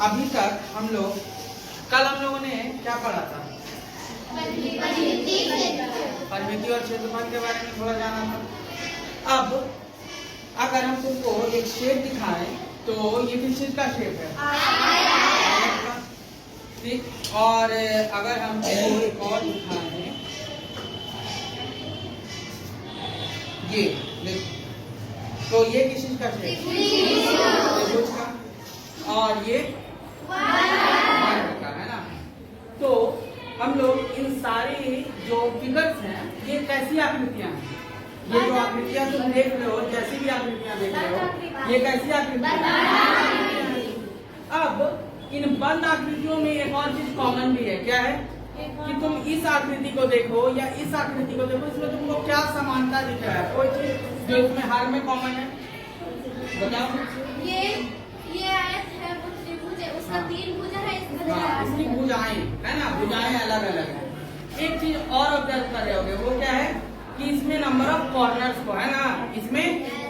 अभी तक हम लोग कल हम लोगों ने क्या पढ़ा था? परिमिति और क्षेत्रफल के बारे में थोड़ा जाना था। अब अगर हम तुमको एक शेप दिखाएं तो ये किस चीज का शेप है? आयत का। ठीक। और अगर हम एक और दिखाएं, ये तो ये किस चीज का शेप? त्रिभुज का। और ये वर्ग का है ना। तो हम लोग इन सारी जो फिगर्स हैं ये कैसी आकृतियां हैं? ये जो आकृतियां तुम देख रहे हो, जैसी भी आकृतियां देख रहे हो, ये कैसी आकृतियां? अब इन बंद आकृतियों में एक और चीज कॉमन भी है। क्या है? कि तुम इस आकृति को देखो या इस आकृति को देखो, इसमें तुमको क्या समानता दिख रहा है? कोई चीज जो इसमें हर में कॉमन है, बताओ। ये आयत है, वो त्रिभुज है, उसका 3 भुजा है, इसकी भुजाएं है ना, भुजाएं अलग अलग है। एक चीज और ऑब्जर्व कर रहे होगे, वो क्या है कि इसमें नंबर ऑफ कॉर्नर्स को है ना, इसमें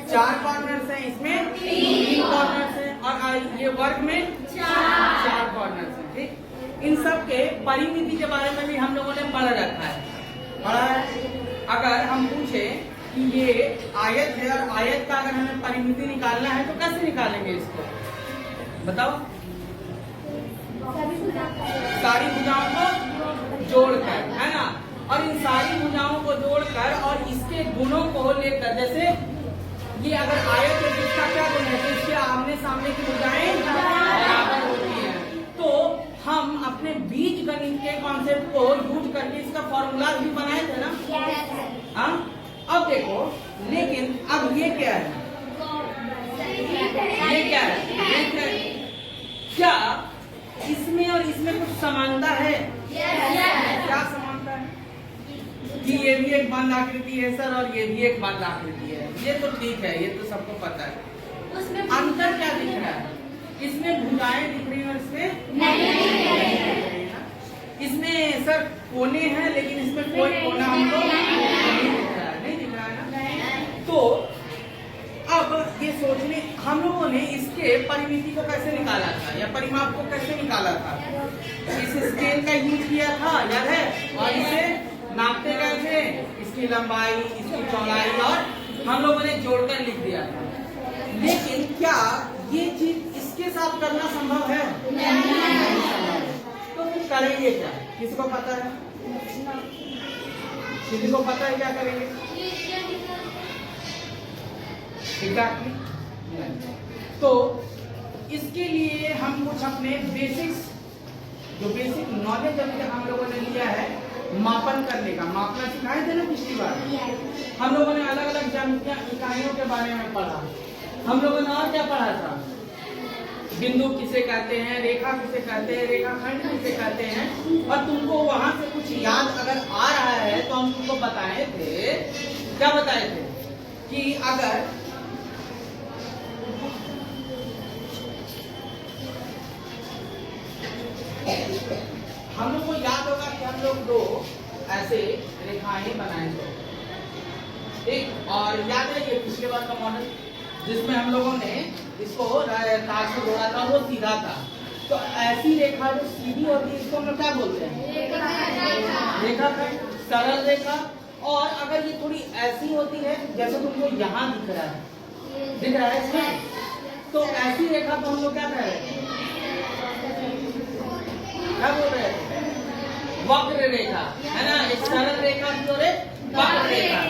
4 कॉर्नर्स हैं, इसमें 3 कॉर्नर्स हैं, और ये वर्ग में 4 कॉर्नर्स हैं। ठीक। इन सब के परिमिति के बारे में भी हम लोगों ने पढ़ रखा है, पढ़ा है। अगर हम पूछे कि ये आयत है और आयत का अगर हमें परिमिति निकालना है तो कैसे निकालेंगे इसको? बताओ। सारी भुजाओं को जोड़कर, है ना। और इन सारी भुजाओं को जोड़कर और इसके गुणों को लेकर, जैसे ये अगर आयत है तो इसका क्या गुण है? तो इसके आमने सामने की भुजाएं बराबर होती हैं। तो हम अपने बीज गणित के कॉन्सेप्ट को यूज करके इसका फॉर्मूला भी बनाए थे ना। हाँ। अब देखो, लेकिन अब ये क्या है? ये क्या है? क्या इसमें और इसमें कुछ समानता है? क्या समानता है? कि ये भी एक बंद आकृति है सर, और ये भी एक बंद आकृति है। ये तो ठीक है, ये तो सबको पता है। अंतर क्या दिख रहा है? इसमें भुजाएं दिख रही है और इसमें नहीं दिख रही है। इसमें सर कोने हैं, लेकिन इसमें कोई कोना हमको नहीं दिख रहा है, नहीं दिख रहा है ना। तो अब ये सोचने, हम लोगों ने इसके परिमिति को कैसे निकाला था या परिमाप को कैसे निकाला था? इस स्केल का यूज किया था, याद है? और इसे नापते गए थे, इसकी लंबाई, इसकी चौड़ाई, और हम लोगों ने जोड़कर लिख दिया था। लेकिन क्या ये चीज इसके साथ करना संभव है? नहीं। तो फिर करेंगे क्या? किसको पता है? किसी को पता है क्या करेंगे? एग्जैक्टली। तो इसके लिए हम कुछ अपने बेसिक्स, जो बेसिक नॉलेज अभी हम लोगों ने लिया है मापन करने का, मापना सिखाए थे ना पिछली बार। हम लोगों ने अलग अलग ज्यामितीय इकाइयों के बारे में पढ़ा। हम लोगों ने और क्या पढ़ा था? बिंदु किसे कहते हैं, रेखा किसे कहते हैं, रेखाखंड किसे कहते हैं। और तुमको वहां से कुछ याद अगर आ रहा है तो हम तुमको बताए थे, क्या बताए थे? कि अगर हम लोग को याद होगा कि हम लोग 2 ऐसे रेखाएं बनाए थे, ठीक। और याद है ये पिछले बार का मॉडल जिसमें हम लोगों ने इसको तार से जोड़ा था, वो सीधा था। तो ऐसी रेखा जो सीधी होती है इसको हम लोग क्या बोलते हैं? रेखाखंड, सरल रेखा। और अगर ये थोड़ी ऐसी होती है, जैसे तुमको यहाँ दिख रहा है इसमें, तो ऐसी रेखा को हम लोग क्या कह रहे हैं? क्या बोल रहे हैं? वक्र रेखा, है ना। एक सरल रेखा की और एक वक्र रेखा।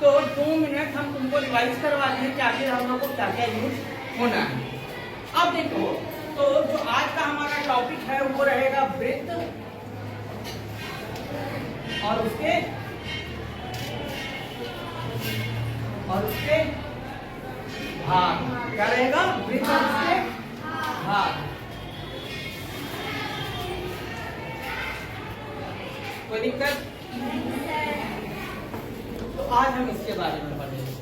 तो 2 मिनट हम तुमको रिवाइज करवा दिए कि आखिर हम लोग को क्या क्या यूज होना है। अब देखो, तो जो आज का हमारा टॉपिक है वो रहेगा वृत्त और उसके भाग। क्या रहेगा? वृत्त और उसके भाग। कोई दिक्कत? तो आज हम इसके बारे में पढ़ेंगे।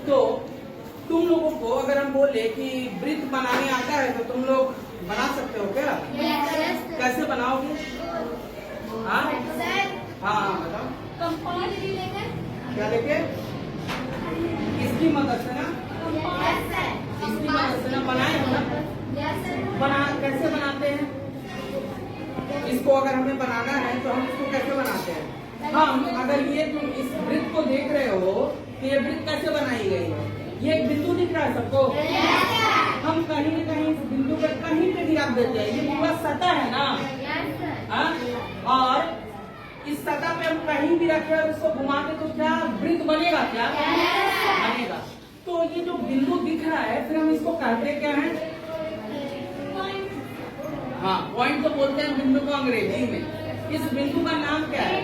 तो तुम लोगों को अगर हम बोले कि वृत्त बनाने आता है तो तुम लोग बना सकते हो क्या? कैसे बनाओगे? हाँ हाँ बताओ। कंपास लेकर, क्या लेके? इसकी मदद से ना, इसकी मदद से ना बनाए हो ना। बना कैसे बनाते हैं? इसको अगर हमें बनाना है तो हम इसको कैसे बनाते हैं? हम अगर ये तुम इस वृत्त को देख रहे हो तो ये वृत्त कैसे बनाई गई है? ये एक बिंदु दिख रहा है सबको? हम कहीं न कहीं इस बिंदु पे कहीं पे भी रख देते हैं, ये पूरा सतह है ना? और इस सतह पे हम कहीं भी रखे और इसको घुमाते तो क्या वृत्त बनेगा? क्या बनेगा? तो ये जो बिंदु दिख रहा है फिर हम इसको कहते क्या है? हाँ, पॉइंट तो बोलते हैं बिंदु को अंग्रेजी में। इस बिंदु का नाम क्या है?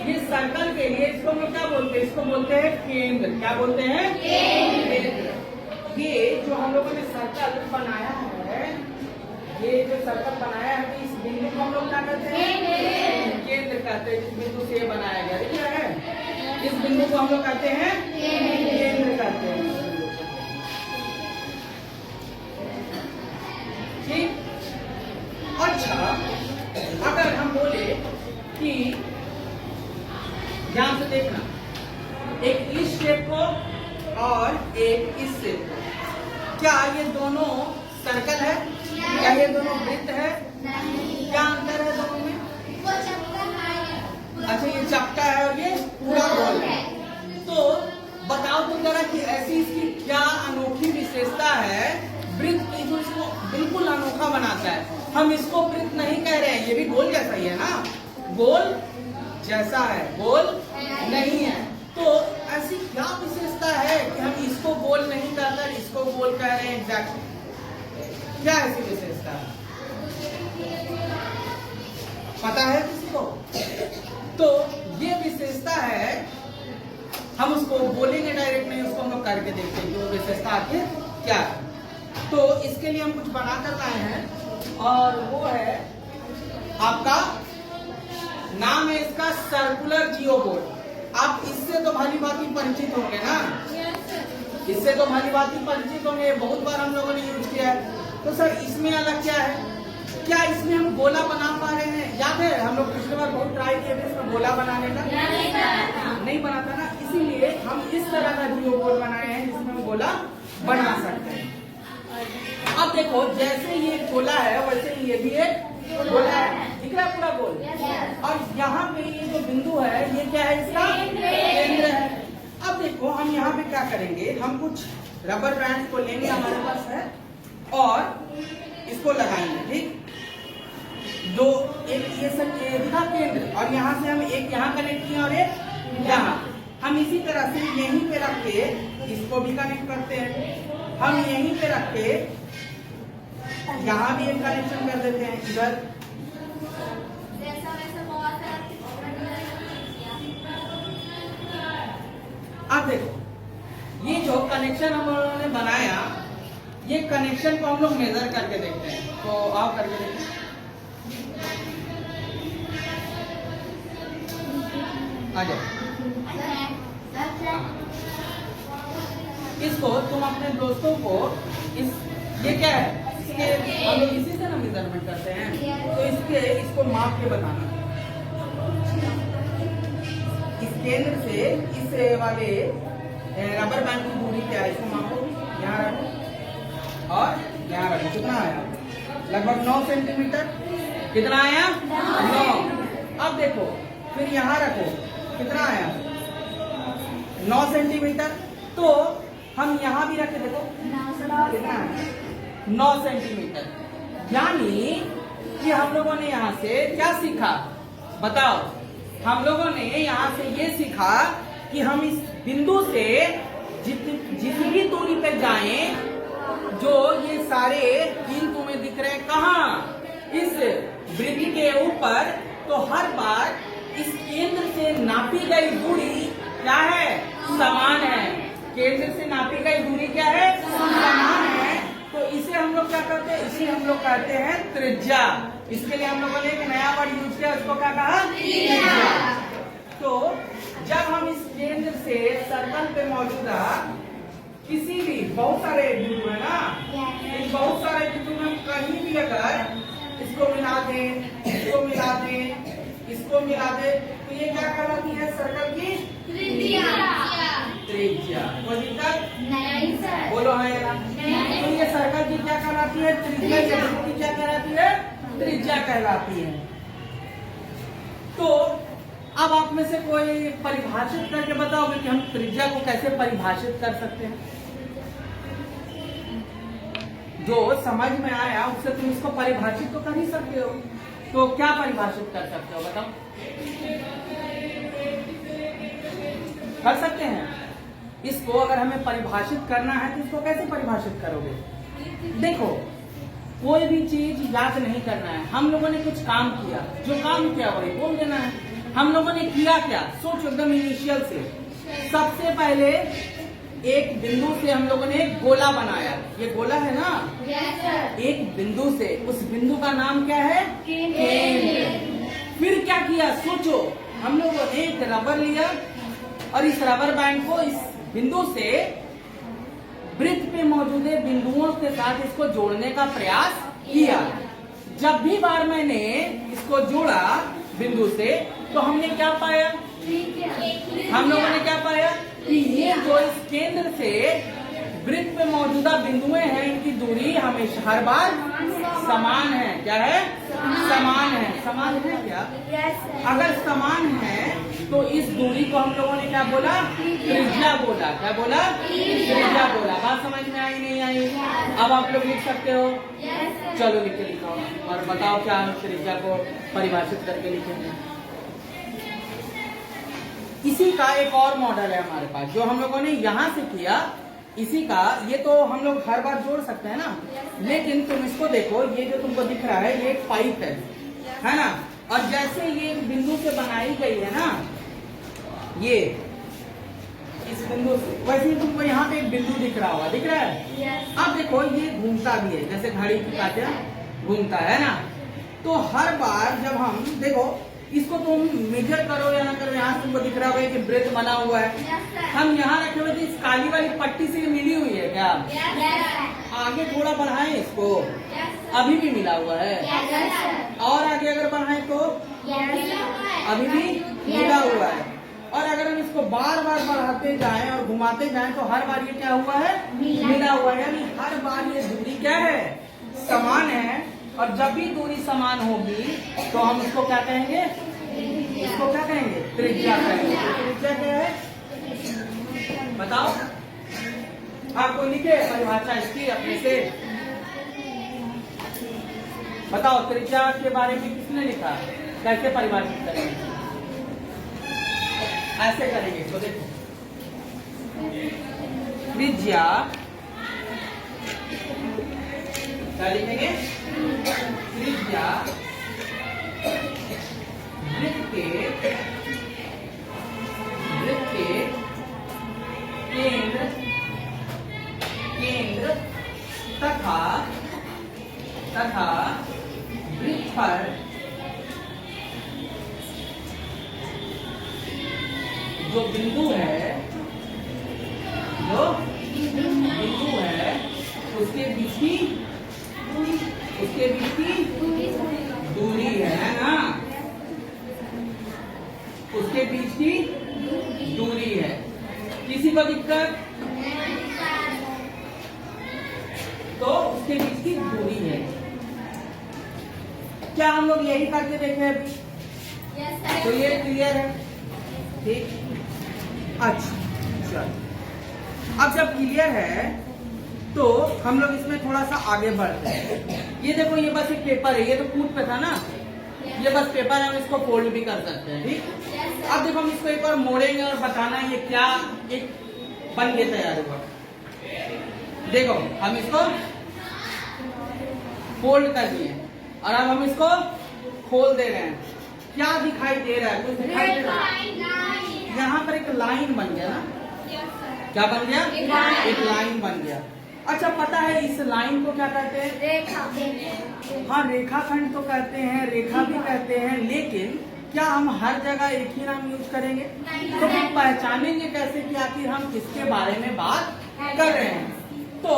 ये सर्कल के लिए इसको हम क्या बोलते हैं? इसको बोलते हैं केंद्र। क्या बोलते हैं? केंद्र। ये जो हम लोगों ने सर्कल बनाया है, ये जो सर्कल बनाया है इस बिंदु को हम लोग क्या कहते हैं? केंद्र कहते हैं। जिस बिंदु से ये बनाया गया दिख रहा है, इस बिंदु को हम लोग कहते हैं केंद्र कहते हैं। ठीक। अच्छा, अगर हम बोले कि ध्यान से देखना, एक इस शेप को और एक इस शेप को, क्या ये दोनों सर्कल है? क्या ये दोनों वृत्त है? क्या अंतर है दोनों में? अच्छा, ये चपटा है और ये पूरा गोल है। तो बताओ तो जरा कि ऐसी इसकी क्या अनोखी विशेषता है वृत्त की जो इसको बिल्कुल अनोखा बनाता है? हम इसको वृत्त नहीं कह रहे हैं, ये भी गोल जैसा ही है ना? गोल जैसा है, गोल नहीं है। तो ऐसी क्या विशेषता है कि हम इसको गोल नहीं कहकर इसको गोल कह रहे हैं? एग्जैक्टली क्या ऐसी विशेषता है? पता है किसी को? तो ये विशेषता है, हम उसको बोलेंगे डायरेक्ट नहीं, उसको हम लोग करके देखते हैं कि वो विशेषता आखिर क्या है। तो इसके लिए हम कुछ बनाकर लाए हैं और वो है आपका नाम है इसका सर्कुलर जियोबोर्ड। आप इससे तो भली भांति परिचित होंगे ना? इससे तो भली भांति परिचित होंगे, बहुत बार हम लोगों ने यूज किया है। तो सर इसमें अलग क्या है? क्या इसमें हम गोला बना पा रहे हैं? याद है हम लोग पिछले बार बहुत ट्राई किए थे इसमें गोला बनाने का, नहीं बनाता ना, इसीलिए हम इस तरह का जियोबोर्ड बनाए हैं जिसमें हम गोला बना सकते हैं। अब देखो, जैसे ये गोला है वैसे ही ये भी एक गोला है, दिख रहा है पूरा गोल। और यहाँ पे ये जो बिंदु है ये क्या है? इसका केंद्र है। अब देखो हम यहाँ पे क्या करेंगे, हम कुछ रबर बैंड को लेंगे, हमारे पास है, और इसको लगाएंगे। ठीक, दो एक ये सब दिखा केंद्र, और यहाँ से हम एक यहाँ कनेक्ट किए और एक यहाँ। हम इसी तरह से यहीं पे रख के इसको भी कनेक्ट करते हैं। हम यहीं पे रख के यहाँ भी एक कनेक्शन कर देते हैं इधर। अब देखो ये जो कनेक्शन हम लोगों ने बनाया, ये कनेक्शन को हम लोग मेजर करके देखते हैं। तो आप करके देखिए, आ जाओ। इसको तुम अपने दोस्तों को ये क्या है? इसके हम लोग इसी से ना मेजरमेंट करते हैं, तो इसको माप के बताना। इस केंद्र से इस वाले रबर बैंड की दूरी क्या है, इसको मापो। यहाँ रखो और यहाँ रखो। कितना आया? लगभग 9 सेंटीमीटर। कितना आया? 9। अब देखो फिर यहाँ रखो, कितना आया? 9 सेंटीमीटर। तो हम यहाँ भी रखे, देखो कितना है? 9 सेंटीमीटर। यानी कि हम लोगों ने यहाँ से क्या सीखा बताओ? हम लोगों ने यहाँ से ये सीखा कि हम इस बिंदु से जितनी दूरी पे जाएं, जो ये सारे 3 तुम्हें दिख रहे हैं कहाँ? इस वृत्त के ऊपर, तो हर बार इस केंद्र से नापी गई दूरी क्या है? समान है। केंद्र से नापी गई दूरी क्या है? समान है। तो इसे हम लोग क्या करते हैं? इसे हम लोग कहते हैं त्रिज्या। इसके लिए हम लोगों ने एक नया वर्ड यूज किया, उसको क्या कहा? त्रिज्या। तो जब हम इस केंद्र से सर्कल पे मौजूदा किसी भी बहुत सारे बिंदु है ना, इन बहुत सारे बिंदु में कहीं भी अगर इसको मिला दें, इसको मिला दें, इसको मिला दे, तो ये क्या कहलाती है? सर्कल की त्रिज्या। त्रिज्या। कोई दिक्कत? नहीं सर। बोलो है। तो ये सर्कल की क्या कहलाती है? कहलाती है? त्रिज्या। ये वृत्ति क्या कहलाती है? त्रिज्या कहलाती है। तो अब आप में से कोई परिभाषित करके बताओगे कि हम त्रिज्या को कैसे परिभाषित कर सकते हैं? जो समझ में आया उससे तुम इसको परिभाषित तो कर ही सकते हो। तो क्या परिभाषित कर सकते हो बताओ? कर सकते हैं। इसको अगर हमें परिभाषित करना है तो इसको कैसे परिभाषित करोगे? देखो, कोई भी चीज याद नहीं करना है। हम लोगों ने कुछ काम किया, जो काम किया वही बोल देना है। हम लोगों ने किया क्या, सोचो एकदम इनिशियल से। सबसे पहले एक बिंदु से हम लोगों ने एक गोला बनाया। ये गोला है ना? एक बिंदु से, उस बिंदु का नाम क्या है? केंद्र। फिर क्या किया सोचो, हम लोगों ने एक रबर लिया और इस रबर बैंड को इस बिंदु से वृत्त पे मौजूद बिंदुओं के साथ इसको जोड़ने का प्रयास किया। जब भी बार मैंने इसको जोड़ा बिंदु से, तो हमने क्या पाया? हम लोगों ने क्या पाया कि ये जो इस केंद्र से वृत्त पे मौजूदा बिंदुएं हैं, इनकी दूरी हमेशा हर बार समान है। क्या है? समान है। समान है क्या? अगर समान है तो इस दूरी को हम लोगों ने क्या बोला? त्रिज्या बोला। क्या बोला? त्रिज्या बोला। बात समझ में आई नहीं आई? अब आप लोग लिख सकते हो। चलो लिख के लिखाओ और बताओ क्या हम त्रिज्या को परिभाषित करके लिखेंगे। इसी का एक और मॉडल है हमारे पास जो हम लोगों ने यहाँ से किया। इसी का ये तो हम लोग हर बार जोड़ सकते हैं ना, लेकिन तुम इसको देखो, ये जो तुमको दिख रहा है ये एक पाइप है ना? और जैसे ये बिंदु से बनाई गई है ना, ये इस बिंदु से, वैसे ही तुमको यहाँ पे एक बिंदु दिख रहा होगा। दिख रहा है? अब देखो ये घूमता भी है, जैसे घड़ी की कांटा घूमता है ना। तो हर बार जब हम देखो इसको तुम मेजर करो या ना करो, यहाँ तुमको दिख रहा है कि वृत्त बना हुआ है। हम यहाँ रखे हुए थे, इस काली वाली पट्टी से मिली हुई है क्या? आगे थोड़ा बढ़ाएं इसको, अभी भी मिला हुआ है। और आगे अगर बढ़ाएं तो अभी भी मिला हुआ है। और अगर हम इसको बार बार बढ़ाते जाएं और घुमाते जाएं तो हर बार ये क्या हुआ है? मिला हुआ है। यानी हर बार ये दूरी क्या है? समान है। और जब भी दूरी समान होगी तो हम इसको क्या कहेंगे? इसको क्या कहेंगे? त्रिज्या कहेंगे। त्रिज्या क्या है बताओ? आप कोई लिखे परिभाषा इसकी अपने से? बताओ त्रिज्या के बारे में किसने लिखा? कैसे परिभाषित करेंगे? ऐसे करेंगे। तो देखो, त्रिज्या क्या लिखेंगे? त्रिज्या वृत्त के केंद्र तथा वृत्त पर जो बिंदु है उसके बीच की दूरी है ना? उसके बीच की दूरी है। किसी को दिक्कत? तो उसके बीच की दूरी है। क्या हम लोग यही करके देखें अभी? तो ये क्लियर है? ठीक। अच्छा चलो, अब जब क्लियर है तो हम लोग इसमें थोड़ा सा आगे बढ़ते हैं। ये देखो, ये बस एक पेपर है। ये तो कूट पे था ना, ये बस पेपर है। हम इसको फोल्ड भी कर सकते हैं। ठीक। अब देखो हम इसको एक बार मोड़ेंगे और बताना ये क्या एक बन के तैयार हुआ। देखो हम इसको फोल्ड कर दिए और अब हम इसको खोल दे रहे हैं। क्या दिखाई दे रहा है? कुछ दिखाई दे रहा है? यहाँ पर एक लाइन बन गया ना? क्या बन गया? एक लाइन बन गया। अच्छा, पता है इस लाइन को क्या कहते हैं? रेखा। हाँ, रेखाखंड तो कहते हैं, रेखा भी कहते हैं, लेकिन क्या हम हर जगह एक ही नाम यूज करेंगे? तो हम पहचानेंगे कैसे कि आखिर हम किसके बारे में बात कर रहे हैं? तो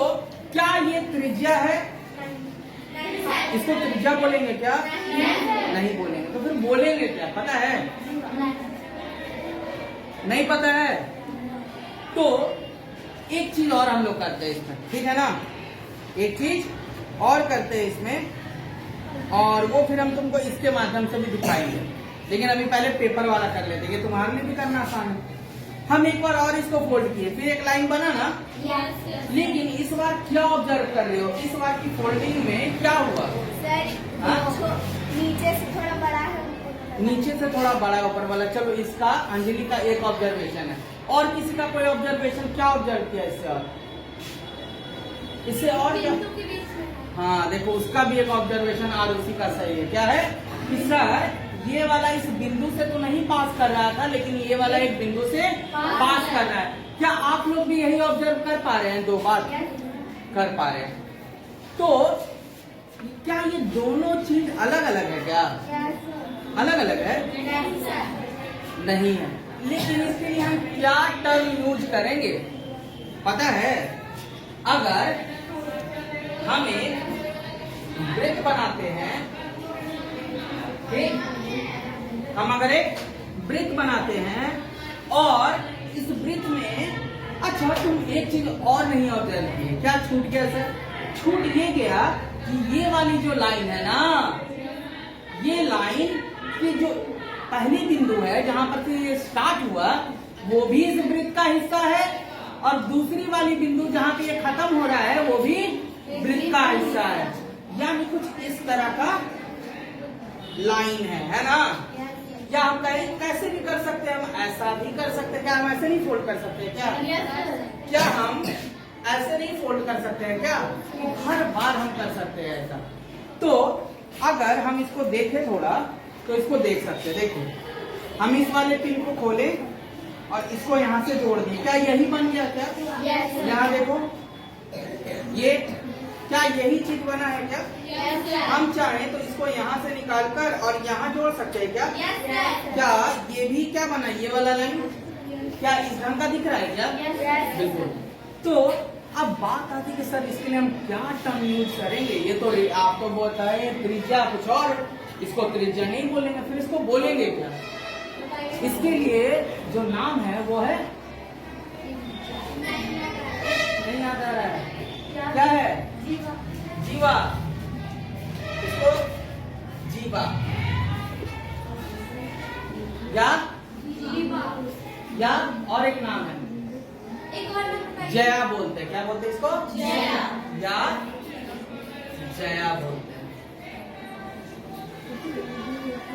क्या ये त्रिज्या है? इसको त्रिज्या बोलेंगे क्या? नहीं बोलेंगे। तो फिर बोलेंगे क्या? पता है? नहीं पता है? तो एक चीज और हम लोग करते हैं इसमें, ठीक है ना? एक चीज और करते हैं इसमें, और वो फिर हम तुमको इसके माध्यम से भी दिखाएंगे। लेकिन अभी पहले पेपर वाला कर लेते हैं, ये तुम्हारे लिए भी करना आसान है। हम एक बार और इसको फोल्ड किए, फिर एक लाइन बना ना। लेकिन इस बार क्या ऑब्जर्व कर रहे हो, इस बार की फोल्डिंग में क्या हुआ? नीचे से थोड़ा बड़ा है, नीचे से थोड़ा बड़ा है ऊपर वाला। चलो इसका अंजलि का एक ऑब्जर्वेशन है, और किसी का कोई ऑब्जर्वेशन? क्या ऑब्जर्व किया इससे? और इससे और क्या? हाँ देखो, उसका भी एक ऑब्जर्वेशन और उसी का सही है। क्या है कि सर ये वाला इस बिंदु से तो नहीं पास कर रहा था, लेकिन ये वाला एक बिंदु से पास कर रहा है। क्या आप लोग भी यही ऑब्जर्व कर पा रहे हैं? दो बात कर पा रहे हैं। तो क्या ये दोनों चीज अलग अलग है? क्या अलग अलग है? नहीं है। लेकिन इसके लिए हम क्या टर्म यूज करेंगे पता है? अगर हम एक वृत्त बनाते हैं, ठीक, हम अगर एक वृत्त बनाते हैं और इस वृत्त में, अच्छा तुम एक चीज और नहीं ऑब्जर्व की, क्या छूट गया सर? छूट ये गया कि ये वाली जो लाइन है ना, ये लाइन की जो पहली बिंदु है जहां पर से ये स्टार्ट हुआ, वो भी इस वृत्त का हिस्सा है, और दूसरी वाली बिंदु जहां पे ये खत्म हो रहा है वो भी वृत्त का हिस्सा है। यानी कुछ इस तरह का लाइन है ना? क्या हम कैसे भी कर सकते हैं? हम ऐसा भी कर सकते हैं। क्या हम ऐसे नहीं फोल्ड कर सकते? क्या हम ऐसे नहीं फोल्ड कर सकते हैं? क्या हर बार हम कर सकते हैं ऐसा? तो अगर हम इसको देखें थोड़ा, तो इसको देख सकते हैं। देखो, हम इस वाले पिन को खोले और इसको यहाँ से जोड़ दिए, क्या यही बन गया? क्या यहाँ देखो, ये क्या यही चीज बना है? क्या हम चाहें तो इसको यहाँ से निकालकर और यहाँ जोड़ सकते हैं? क्या ये भी क्या बना? ये वाला लाइन क्या इस ढंग का दिख रहा है? क्या बिल्कुल। तो अब बात आती है कि सर इसके लिए हम क्या टर्म यूज करेंगे? ये तो आप तो बोलता है त्रिज्या कुछ और, इसको त्रिज्या नहीं बोलेंगे, फिर इसको बोलेंगे क्या? इसके लिए जो नाम है वो है, नहीं याद आ रहा है, क्या है? जीवा। इसको जीवा या और एक नाम है जया बोलते हैं। क्या बोलते हैं इसको? या जया बोलते हैं।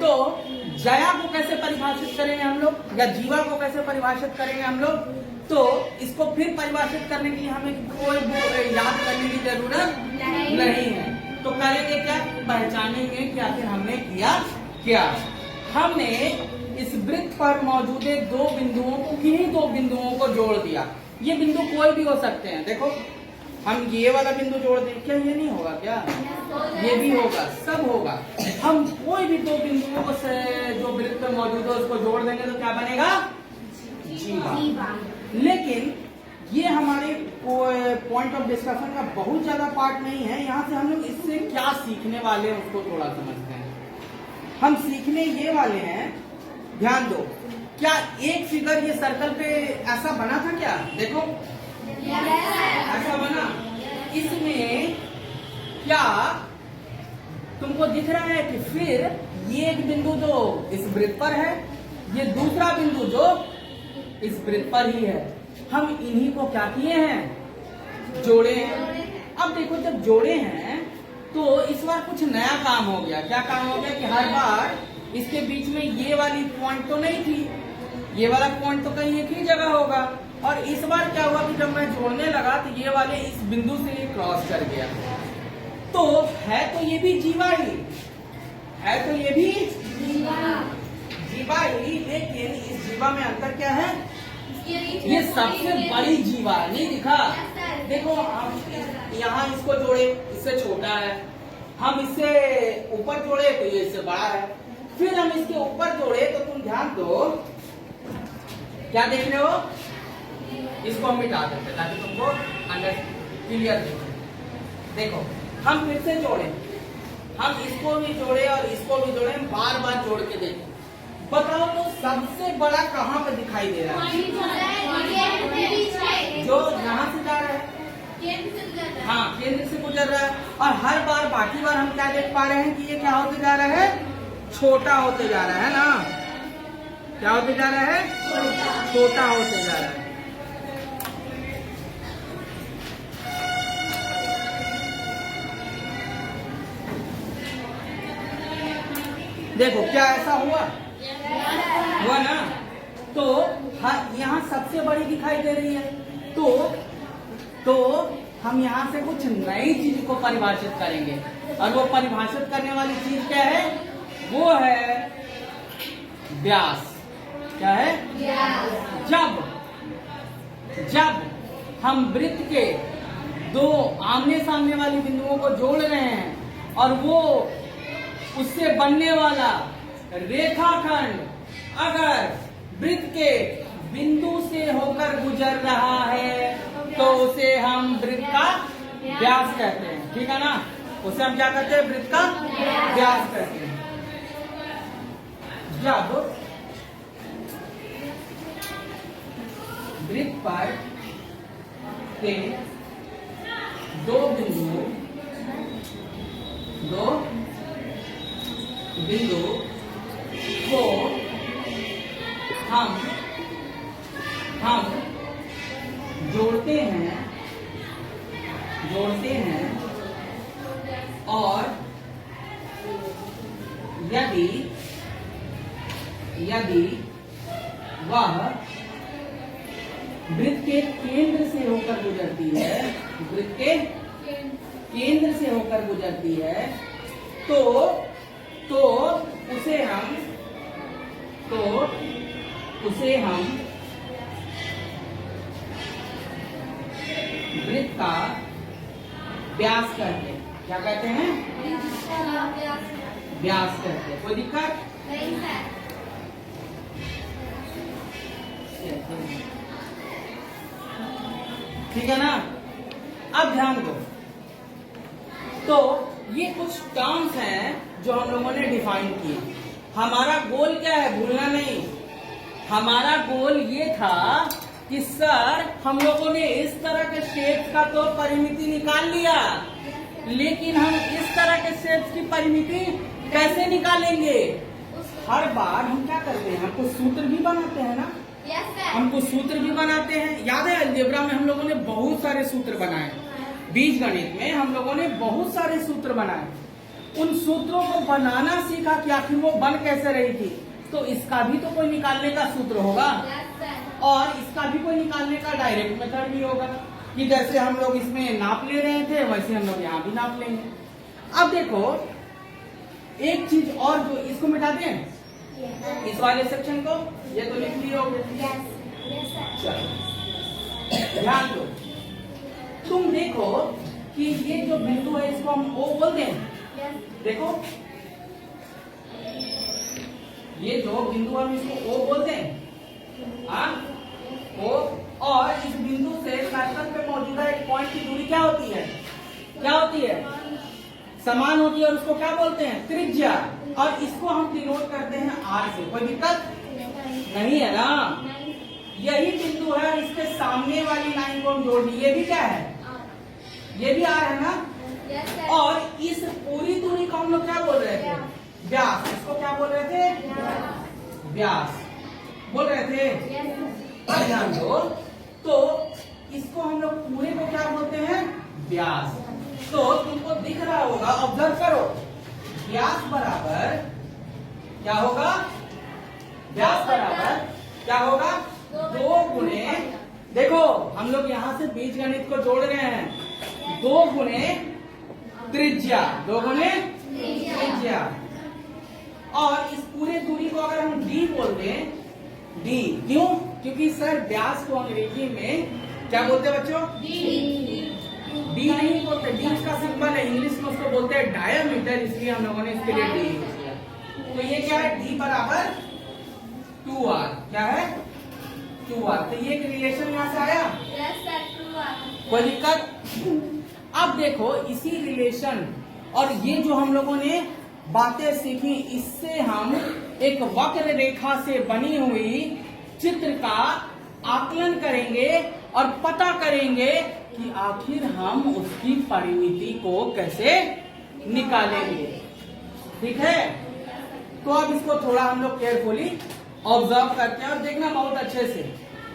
तो जया को कैसे परिभाषित करेंगे हम लोग, या जीवा को कैसे परिभाषित करेंगे हम लोग? तो इसको फिर परिभाषित करने के लिए हमें कोई याद करने की जरूरत नहीं है। तो करेंगे क्या? पहचानेंगे कि आखिर हमने किया क्या। हमने इस वृत्त पर मौजूद दो बिंदुओं को, किन्हीं दो बिंदुओं को जोड़ दिया। ये बिंदु कोई भी हो सकते हैं। देखो, हम ये वाला बिंदु जोड़ दें, क्या ये नहीं होगा? क्या ये भी होगा, सब होगा। हम कोई भी दो बिंदुओं से जो वृत्त में मौजूद है उसको जोड़ देंगे तो क्या बनेगा? जीवा। लेकिन ये हमारे पॉइंट ऑफ डिस्कशन का बहुत ज्यादा पार्ट नहीं है। यहाँ से हम लोग इससे क्या सीखने वाले हैं उसको थोड़ा समझते हैं। हम सीखने ये वाले हैं, ध्यान दो, क्या एक फिगर ये सर्कल पे ऐसा बना था? क्या देखो, ऐसा बना। इसमें क्या तुमको दिख रहा है कि फिर ये एक बिंदु जो इस वृत्त पर है, ये दूसरा बिंदु जो इस वृत्त पर ही है, हम इन्हीं को क्या किए हैं? जोड़े हैं। अब देखो, जब जोड़े हैं तो इस बार कुछ नया काम हो गया। क्या काम हो गया? कि हर बार इसके बीच में ये वाली पॉइंट तो नहीं थी, ये वाला पॉइंट तो कहीं एक ही जगह होगा। और इस बार क्या हुआ कि जब मैं जोड़ने लगा तो ये वाले इस बिंदु से ये क्रॉस कर गया। तो है तो ये भी जीवा ही है, तो ये भी जीवा ही। लेकिन इस जीवा में अंतर क्या है? ये सबसे बड़ी जीवा नहीं दिखा? देखो, हम यहाँ इसको जोड़े, इससे छोटा है। हम इससे ऊपर जोड़े तो ये इससे बड़ा है। फिर हम इसके ऊपर जोड़े तो तुम ध्यान दो, क्या देख रहे हो? इसको हम मिटा देते ताकि तुमको अंदर क्लियर दिखे। देखो, हम फिर से जोड़े, हम इसको भी जोड़े और इसको भी जोड़े, बार बार जोड़ के देखें। बताओ तो सबसे बड़ा कहाँ पे दिखाई दे रहा है? जो यहाँ से जा रहा है, हाँ केंद्र से गुजर रहा है। और हर बार बाकी बार हम क्या देख पा रहे हैं कि ये क्या होते जा रहा है, छोटा होते जा रहा है ना। क्या होते जा रहा है, छोटा होते जा रहा है। देखो क्या ऐसा हुआ ना। तो यहाँ सबसे बड़ी दिखाई दे रही है, तो हम यहाँ से कुछ नई चीज को परिभाषित करेंगे, और वो परिभाषित करने वाली चीज क्या है, वो है व्यास। क्या है, जब हम वृत्त के दो आमने सामने वाली बिंदुओं को जोड़ रहे हैं और वो उससे बनने वाला रेखाखंड अगर वृत्त के बिंदु से होकर गुजर रहा है तो उसे हम वृत्त का व्यास कहते हैं। ठीक है ना, उसे हम क्या कहते हैं, वृत्त का व्यास कहते हैं। जब वृत्त पर के दो बिंदु को हम जोड़ते हैं और यदि वह वृत्त के केंद्र से होकर गुजरती है, वृत्त के केंद्र से होकर गुजरती है, तो उसे हम वृत्त का व्यास कहते हैं। क्या कहते हैं, व्यास कहते हैं। कोई दिक्कत नहीं है। ठीक है ना। अब ध्यान दो, तो ये कुछ टर्म्स हैं जो हम लोगों ने डिफाइन किए। हमारा गोल क्या है, भूलना नहीं, हमारा गोल ये था कि सर हम लोगों ने इस तरह के शेप्स का तो परिमिति निकाल लिया, लेकिन हम इस तरह के शेप्स की परिमिति कैसे निकालेंगे। हर बार हम क्या करते हैं, हम कुछ सूत्र भी बनाते हैं ना। हम कुछ सूत्र भी बनाते हैं। याद है अलजेब्रा में हम लोगों ने बहुत सारे सूत्र बनाए, बीजगणित में हम लोगों ने बहुत सारे सूत्र बनाए। उन सूत्रों को बनाना सीखा कि आखिर वो बन कैसे रही थी, तो इसका भी तो कोई निकालने का सूत्र होगा और इसका भी कोई निकालने का डायरेक्ट मेथड भी होगा कि जैसे हम लोग इसमें नाप ले रहे थे वैसे हम लोग यहाँ भी नाप लेंगे। अब देखो एक चीज और, जो इसको मिटा दें इस वाले सेक्शन को, ये तो लिख लिया होगा। चलो ध्यान दो, तुम देखो कि ये जो बिंदु है इसको हम O बोल दें। देखो ये जो बिंदु हम इसको O बोलते हैं, O, और इस बिंदु से सर्कल पे मौजूदा एक पॉइंट की दूरी क्या होती है, समान होती है, और उसको क्या बोलते हैं, त्रिज्या। और इसको हम डिनोट करते हैं R से। कोई दिक्कत नहीं है ना। यही बिंदु है, इसके सामने वाली लाइन को हम जोड़ दी, ये भी क्या है, ये भी R है ना। और इस पूरी दूरी को हम लोग क्या बोल रहे थे, व्यास। इसको क्या बोल रहे थे, व्यास बोल रहे थे। ध्यान दो, तो इसको हम लोग पूरे को क्या बोलते हैं, व्यास। तो तुमको दिख रहा होगा, ऑब्जर्व करो, व्यास बराबर क्या होगा, व्यास बराबर क्या होगा, 2 गुणे, देखो हम लोग यहाँ से बीजगणित को जोड़ रहे हैं, 2 गुणे त्रिज्या, 2 गुणे त्रिज्या। और इस पूरे दूरी को अगर हम d बोल दें, d, क्यों, क्योंकि सर व्यास को अंग्रेजी में क्या बोलते हैं बच्चों, d नहीं बोलते, d का सिंबल है, इंग्लिश में उसको बोलते हैं डायमीटर, इसलिए हम लोगों ने इसके लिए d यूज किया। तो ये क्या है, d बराबर 2r, क्या है 2r। तो ये रिलेशन यहाँ से आया, कोई दिक्कत। अब देखो इसी रिलेशन और ये जो हम लोगों ने बातें सीखी, इससे हम एक वक्र रेखा से बनी हुई चित्र का आकलन करेंगे और पता करेंगे कि आखिर हम उसकी परिमिति को कैसे निकालेंगे। ठीक है, तो अब इसको थोड़ा हम लोग केयरफुली ऑब्जर्व करते हैं और देखना बहुत अच्छे से,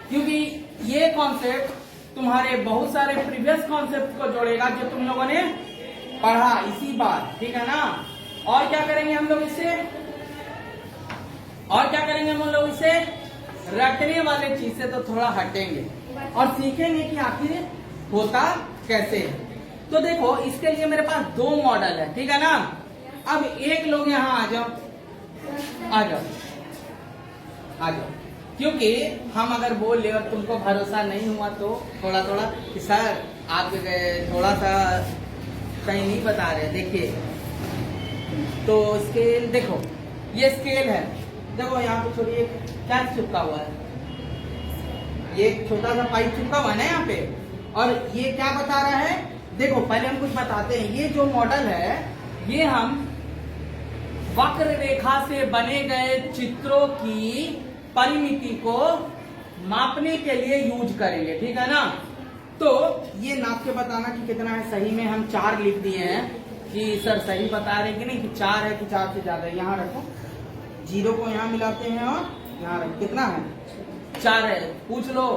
क्योंकि ये कॉन्सेप्ट तुम्हारे बहुत सारे प्रीवियस कॉन्सेप्ट को जोड़ेगा जो तुम लोगों ने पढ़ा इसी बार। ठीक है ना। और क्या करेंगे हम लोग इससे, और क्या करेंगे हम लोग इससे, रटने वाले चीज से तो थोड़ा हटेंगे और सीखेंगे कि आखिर होता कैसे है। तो देखो इसके लिए मेरे पास दो मॉडल है। ठीक है ना। अब एक लोग यहाँ आ जाओ, आ जाओ, आ जाओ, क्योंकि हम अगर बोल ले और तुमको भरोसा नहीं हुआ तो थोड़ा थोड़ा कि सर आप थोड़ा सा सही नहीं बता रहे। देखिए तो स्केल देखो, ये स्केल है, देखो यहाँ पे छोटी एक क्या चिपका हुआ है, ये एक छोटा सा पाइप चिपका हुआ है ना यहाँ पे, और ये क्या बता रहा है। देखो पहले हम कुछ बताते हैं। ये जो मॉडल है ये हम वक्र रेखा से बने गए चित्रों की परिमिति को मापने के लिए यूज करेंगे। ठीक है ना। तो ये नाप के बताना कि कितना है। सही में हम 4 लिख दिए हैं कि सर सही बता रहे कि नहीं, कि 4 है कि 4 से ज्यादा है। यहाँ रखो, 0 को यहाँ मिलाते हैं और यहाँ रखो, कितना है 4 है। पूछ लो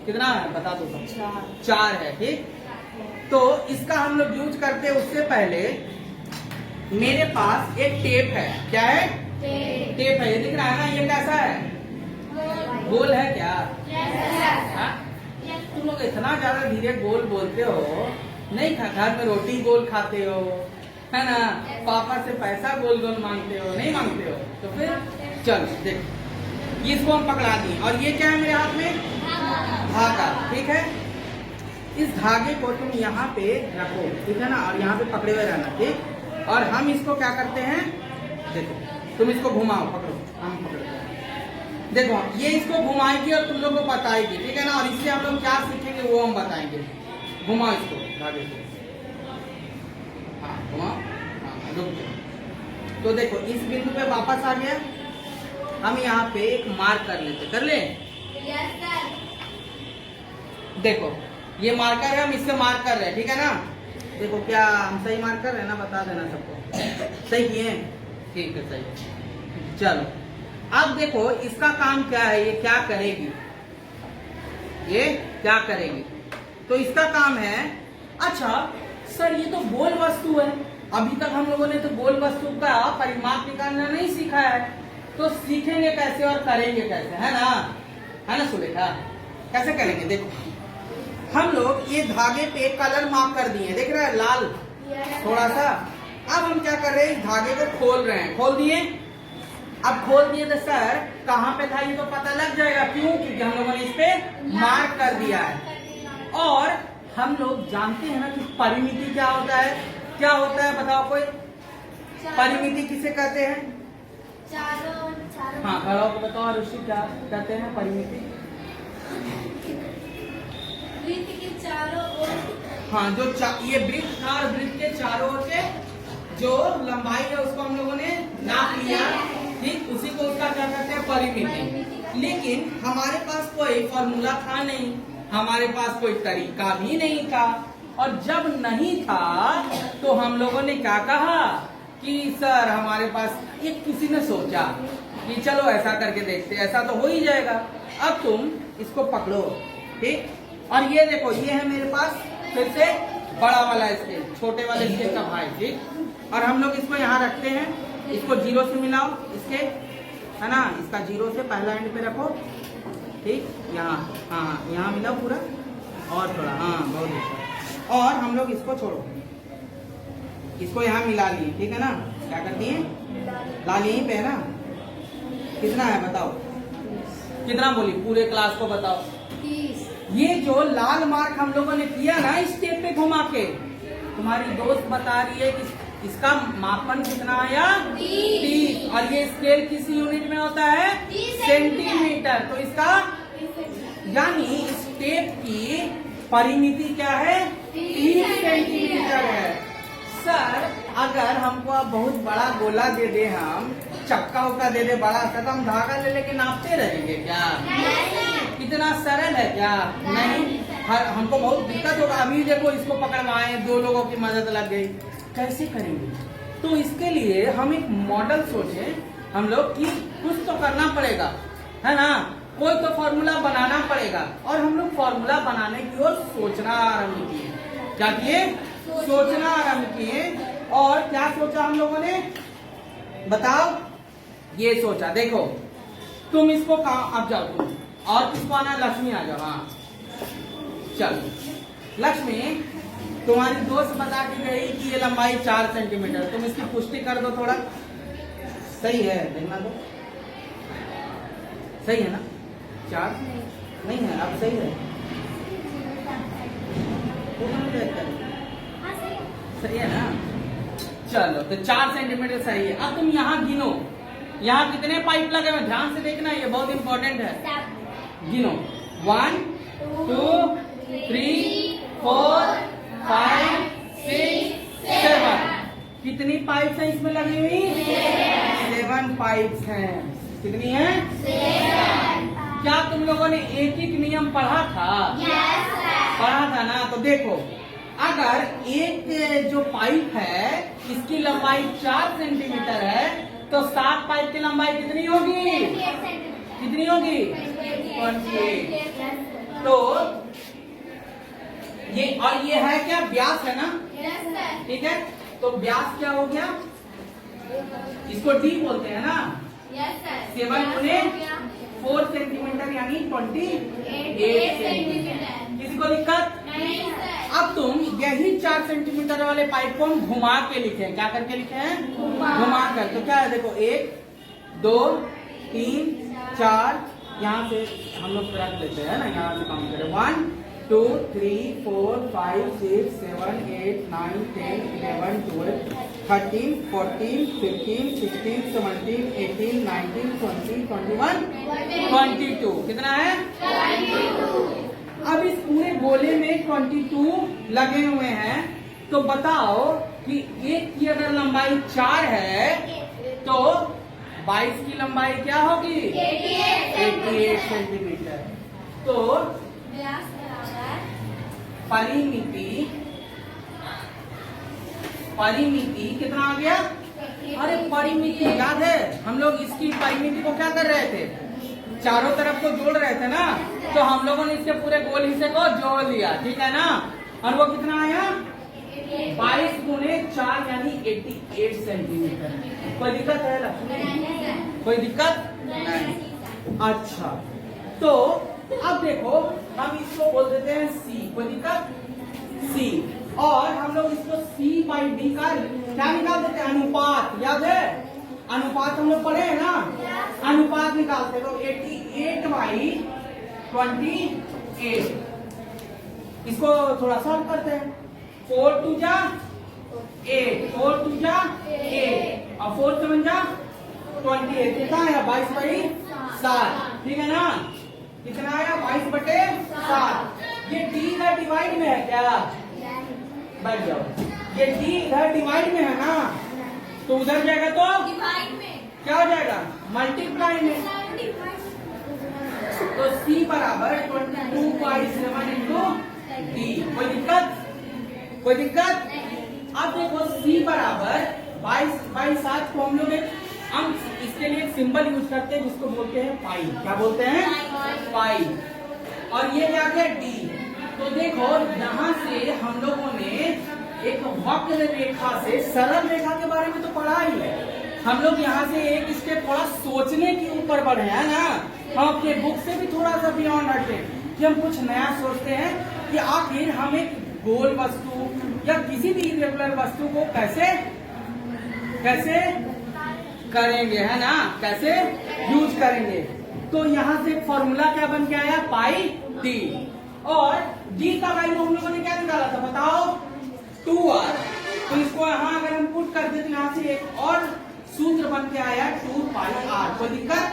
कितना है, बता दो सब। 4 है। ठीक, तो इसका हम लोग यूज करते हैं। उससे पहले मेरे पास एक टेप है। क्या है, टेप है, ये दिख रहा है ना। ये कैसा है, गोल है क्या? तुम लोग इतना ज्यादा धीरे गोल बोलते हो, नहीं घर में रोटी गोल खाते हो है ना, पापा से पैसा गोल गोल मांगते हो, नहीं मांगते हो, तो फिर चलो देखो इसको हम पकड़ा दिए। और ये क्या है मेरे हाथ में, धागा। ठीक है, इस धागे को तुम यहाँ पे रखो। ठीक है ना, और यहाँ पे पकड़े हुए रहना। ठीक, और हम इसको क्या करते हैं, देखो तुम इसको घुमाओ, पकड़ो, हम पकड़ते हैं। देखो ये इसको घुमाएगी और तुम लोग को बताएगी। ठीक है ना, और इससे हम लोग क्या सीखेंगे वो हम बताएंगे। घुमाओ इसको, धागे को, हाँ घुमाओ, हाँ रुक जाओ। तो देखो इस बिंदु पे वापस आ गया। हम यहाँ पे एक मार्क कर लेते, कर ले। देखो ये मार्कर है, हम इससे मार्क कर रहे हैं। ठीक है ना। देखो क्या हम सही मार्क कर रहे हैं ना, बता देना सबको। सही किए, ठीक है सही। चलो अब देखो इसका काम क्या है, ये क्या करेगी, ये क्या करेगी। तो इसका काम है, अच्छा सर ये तो गोल वस्तु है, अभी तक हम लोगों ने तो गोल वस्तु का परिमाप निकालना नहीं सीखा है, तो सीखेंगे कैसे और करेंगे कैसे, है ना सुलेखा, कैसे करेंगे। देखो हम लोग ये धागे पे कलर मार्क कर दिए, देख रहे हैं लाल थोड़ा सा। अब हम क्या कर रहे हैं, इस धागे को खोल रहे हैं, खोल दिए। अब खोल दिए तो सर कहाँ पे था ये तो पता लग जाएगा, क्यों, क्योंकि हम लोगों ने इस पे मार्क कर दिया है। और हम लोग जानते हैं ना कि परिमिति क्या होता है, क्या होता है बताओ कोई, परिमिति किसे कहते हैं। हाँ खड़ा होकर बताओ ऋषि, क्या कहते हैं परिमिति। वृत्त के चारों ओर, हाँ जो ये वृत्त था और वृत्त के चारों ओर के जो लंबाई है उसको हम लोगों ने नाप लिया। ठीक, उसी को उसका क्या कहते हैं, परिमिति। लेकिन हमारे पास कोई फॉर्मूला था नहीं, हमारे पास कोई तरीका भी नहीं था, और जब नहीं था तो हम लोगों ने क्या कहा कि सर हमारे पास, एक किसी ने सोचा कि चलो ऐसा करके देखते, ऐसा तो हो ही जाएगा। अब तुम इसको पकड़ो। ठीक, और ये देखो ये है मेरे पास फिर से बड़ा वाला स्केल, छोटे वाले स्केल का भाई। ठीक, और हम लोग इसको यहाँ रखते हैं, इसको 0 से मिलाओ, इसके है ना, इसका 0 से पहला एंड पे रखो। ठीक, यहाँ, हाँ यहाँ मिलाओ पूरा, और थोड़ा, हाँ बहुत अच्छा। और हम लोग इसको छोड़ो, इसको यहाँ मिला लिए। ठीक है ना, क्या करती है, लाल यहीं पे है ना। कितना है बताओ, कितना बोली पूरे क्लास को बताओ। ये जो लाल मार्क हम लोगों ने किया ना इस टेप पे घुमा के, तुम्हारी दोस्त बता रही है कि इसका मापन कितना आया, 30, और ये स्केल किस यूनिट में होता है, सेंटीमीटर। तो इसका यानी इस टेप की परिमिति क्या है, 30 सेंटीमीटर है। सर अगर हमको आप बहुत बड़ा गोला दे दे, हम चक्का उक्का दे दे बड़ा सा, तो हम धागा ले लेके नापते रहेंगे क्या? कितना सरल है क्या? नहीं। हमको बहुत दिक्कत होगा। अभी देखो इसको पकड़वाएं, 2 लोगों की मदद लग गई, कैसे करेंगे? तो इसके लिए हम एक मॉडल सोचे हम लोग कि कुछ तो करना पड़ेगा, है ना? कोई तो फॉर्मूला बनाना पड़ेगा। और हम लोग फॉर्मूला बनाने की ओर सोचना आरम्भ किए। क्या किए? सोचना आरम्भ किए। और क्या सोचा हम लोगों ने, बताओ? ये सोचा, देखो तुम इसको कहा, अब जाओ तुम, और किसको आना? लक्ष्मी आ जाओ। हाँ चलो लक्ष्मी, तुम्हारी दोस्त बता के गई कि ये लंबाई 4 सेंटीमीटर, तुम इसकी पुष्टि कर दो थोड़ा। सही है, देखना दो, सही है ना? 4 नहीं है, अब सही है, सही है ना? चलो तो 4 सेंटीमीटर सही है। अब तुम यहाँ गिनो, यहाँ कितने पाइप लगे हुए, ध्यान से देखना, ये बहुत इंपॉर्टेंट है। गिनो, 1 2 3 4 5 6 7। कितनी पाइप्स हैं इसमें लगी हुई? 7 पाइप्स हैं। कितनी है? 7। क्या तुम लोगों ने एक एक नियम पढ़ा था? पढ़ा था ना? तो देखो, अगर एक जो पाइप है इसकी लंबाई 4 सेंटीमीटर है तो 7 पाइप की लंबाई कितनी होगी? कितनी होगी? 28। तो ये, और ये है क्या? व्यास है ना? ठीक है, तो व्यास क्या हो गया? इसको डी बोलते हैं ना? 7 गुने 4 सेंटीमीटर यानी 28 सेंटीमीटर। किसी को दिक्कत? अब तुम यही 4 सेंटीमीटर वाले पाइप को हम घुमा के लिखे हैं। क्या करके लिखे हैं? घुमा कर। तो क्या है, देखो 1 2 3 4, यहाँ से हम लोग रख लेते हैं ना, यहाँ से काउंट करें, 1 2 3 4 5 6 7 8 9 10 11 12 13 14 15 16 17 18 19 20 21 22। कितना है? 22। अब इस पूरे गोले में 22 लगे हुए हैं। तो बताओ कि एक की अगर लंबाई 4 है तो 22 की लंबाई क्या होगी? 88 सेंटीमीटर। तो परिमिति कितना आ गया? अरे परिमिति याद है, हम लोग इसकी परिमिति को क्या कर रहे थे? चारों तरफ को जोड़ रहे थे ना, तो हम लोगों ने इसके पूरे गोल हिस्से को जोड़ लिया, ठीक है ना? और वो कितना आया? 22 गुने 4 यानी 88 सेंटीमीटर। कोई दिक्कत है लक्ष्मी? कोई दिक्कत नहीं। अच्छा, तो अब देखो हम इसको बोल देते हैं सी। कोई दिक्कत? सी। और हम लोग इसको C/D का क्या निकाल देते हैं? अनुपात। याद है? अनुपात हम लोग पढ़े हैं ना? अनुपात निकालते तो 88/28। इसको थोड़ा सॉल्व करते हैं। 4 2 जा 8, 4 2 जा 8 और 4 7 जा 28। कितना आया? 22/7। ठीक है ना? कितना आया? 22/7। ये D इधर डिवाइड में है क्या? बैठ जाओ। ये D इधर डिवाइड में है ना, तो उधर जाएगा तो डिवाइड में क्या हो जाएगा? मल्टीप्लाई में। तो C बराबर 22/7 इंटू D। कोई दिक्कत? कोई दिक्कत? अब देखो C बराबर 22/7 को हम लोग इसके लिए एक सिंबल यूज करते हैं जिसको बोलते हैं पाई। क्या बोलते हैं? पाई। और ये क्या है? D। तो देखो यहाँ से हम लोगों ने एक वक्र रेखा से सरल रेखा के बारे में तो पढ़ा ही है। हम लोग यहाँ से एक स्टेप थोड़ा सोचने के ऊपर बढ़े हैं ना। हम अपने बुक से भी थोड़ा सा बियॉन्ड हटे कि हम कुछ नया सोचते हैं कि आखिर हम एक गोल वस्तु या किसी भी इरेगुलर वस्तु को कैसे करेंगे, है ना? कैसे यूज करेंगे। तो यहाँ से फॉर्मूला क्या बन के आया? पाई डी। और डी का वैल्यू हम लोगों ने क्या निकाला था? बताओ, 2r। तो इसको यहाँ अगर हम पुट कर दे तो यहाँ से एक और सूत्र बन के आया 2πr। कोई दिक्कत?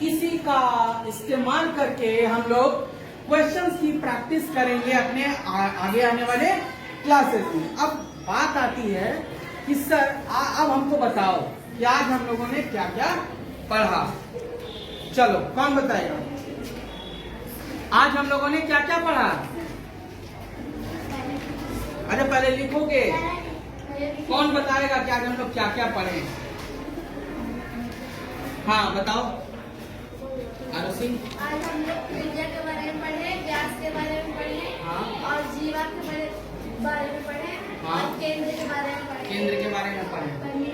इसी का इस्तेमाल करके हम लोग क्वेश्चंस की प्रैक्टिस करेंगे अपने आगे आने वाले क्लासेस में। अब बात आती है कि सर अब हमको बताओ कि आज हम लोगों ने क्या क्या पढ़ा। चलो कौन बताएगा? आज हम लोगों ने क्या क्या पढ़ा? पहले लिखोगे। कौन बताएगा कि आज हम लोग क्या क्या पढ़े? हाँ बताओ आरुषि। आज हम लोग त्रिज्या के बारे में पढ़े, व्यास के बारे में पढ़े, हाँ। और जीवा के बारे में पढ़े, हाँ। और केंद्र के बारे में पढ़े। केंद्र के बारे में पढ़े।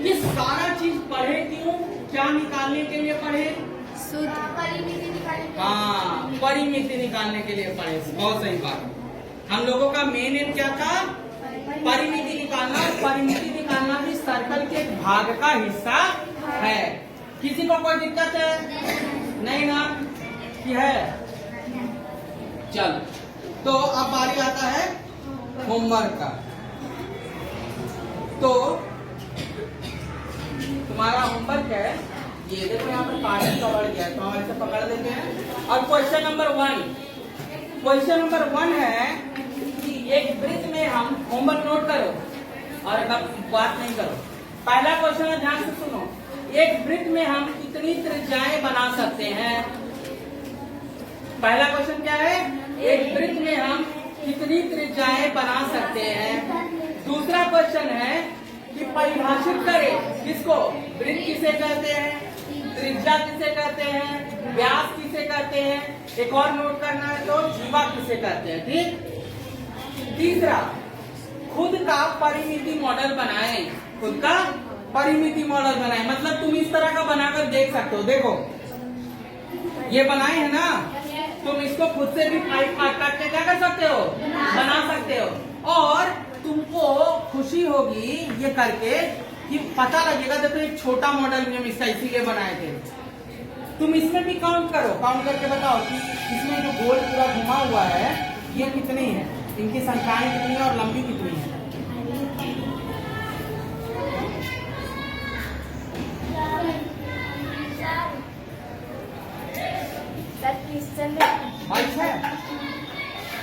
ये सारा चीज पढ़े क्यों? क्या निकालने के लिए पढ़े? परिमिति निकालने के लिए। हाँ, परिमिति निकालने के लिए पढ़े। बहुत सही बात। हम लोगों का मेन एम क्या था? परिमिति निकालना। परिमिति निकालना भी सर्कल के एक भाग का हिस्सा है। किसी को कोई दिक्कत है? नहीं ना? कि है? चल, तो अब बारी आता है होमवर्क का। तो तुम्हारा होमवर्क है ये, देखो यहाँ पर पार्टी कवर किया है, तो हम ऐसे पकड़ लेते हैं। और क्वेश्चन नंबर 1 है कि एक वृत्त में हम, होमवर्क नोट करो और बात नहीं करो। पहला क्वेश्चन है, ध्यान से सुनो। एक वृत्त में हम कितनी त्रिज्याएं बना सकते हैं? पहला क्वेश्चन क्या है? एक वृत्त में हम कितनी त्रिज्याएं बना सकते हैं? दूसरा क्वेश्चन है कि परिभाषित करें किसको? वृत्त किसे कहते हैं, त्रिज्या किसे कहते हैं, व्यास किसे कहते हैं, एक और नोट करना है तो जीवा किसे कहते हैं। ठीक। तीसरा, खुद का परिमिति मॉडल बनाएं। खुद का परिमिति मॉडल बनाएं, मतलब तुम इस तरह का बनाकर देख सकते हो। देखो ये बनाए है ना, तुम इसको खुद से भी काट के क्या कर सकते हो? बना सकते हो। और तुमको खुशी होगी ये करके कि पता लगेगा, देखो एक छोटा मॉडल भी हम इसका इसीलिए बनाए थे। तुम इसमें भी काउंट करो, काउंट करके बताओ कि इसमें जो गोल पूरा घुमा हुआ है ये कितनी है, इनकी संख्याएं कितनी है और लंबी कितनी है। बाईस है,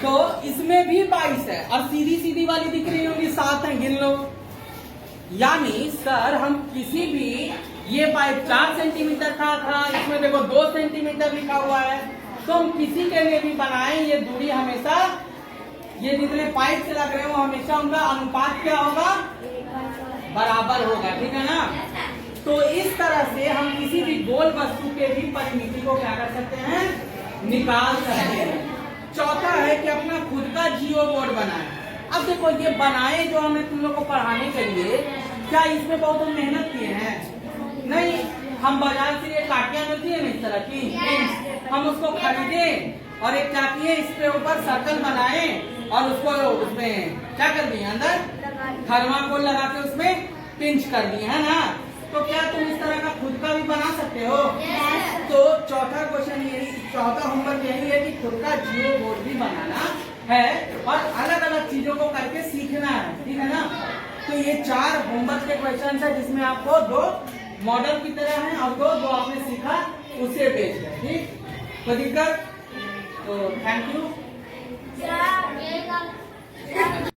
तो इसमें भी 22 है और सीधी सीधी वाली दिख रही होंगी 7 है, गिन लो। यानी सर हम किसी भी, ये पाइप 4 सेंटीमीटर था, इसमें देखो 2 सेंटीमीटर लिखा हुआ है, तो हम किसी के लिए भी बनाएं ये दूरी हमेशा, ये जितने पाइप से लग रहे हो हमेशा उनका अनुपात क्या होगा? बराबर होगा। ठीक है ना? तो इस तरह से हम किसी भी गोल वस्तु के भी परिमिति को क्या कर सकते हैं? निकाल सकते हैं। चौथा है कि अपना खुद का जियो बोर्ड बनाए। अब देखो ये बनाए जो हमने तुम लोग को पढ़ाने के लिए, क्या इसमें बहुत मेहनत किए हैं? नहीं, हम बाजार से ये काटियां मिलती है ना इस तरह की, हम उसको खरीदे और एक चाकी इस पे ऊपर सर्कल बनाए और उसको उसमें क्या कर दिए? अंदर थर्माकोल लगा के उसमें पिंच कर दिए, है ना? तो क्या तुम इस तरह का खुद का भी बना सकते हो? तो चौथा क्वेश्चन यही, चौथा होमवर्क यही है कि खुद का जियो बोर्ड भी बनाना है और अलग अलग चीजों को करके सीखना है। ठीक है ना? तो ये 4 होमवर्क के क्वेश्चन है जिसमें आपको 2 मॉडल की तरह है और 2 आपने सीखा उसे बेच है। ठीक, कोई दिक्कत? तो थैंक यू।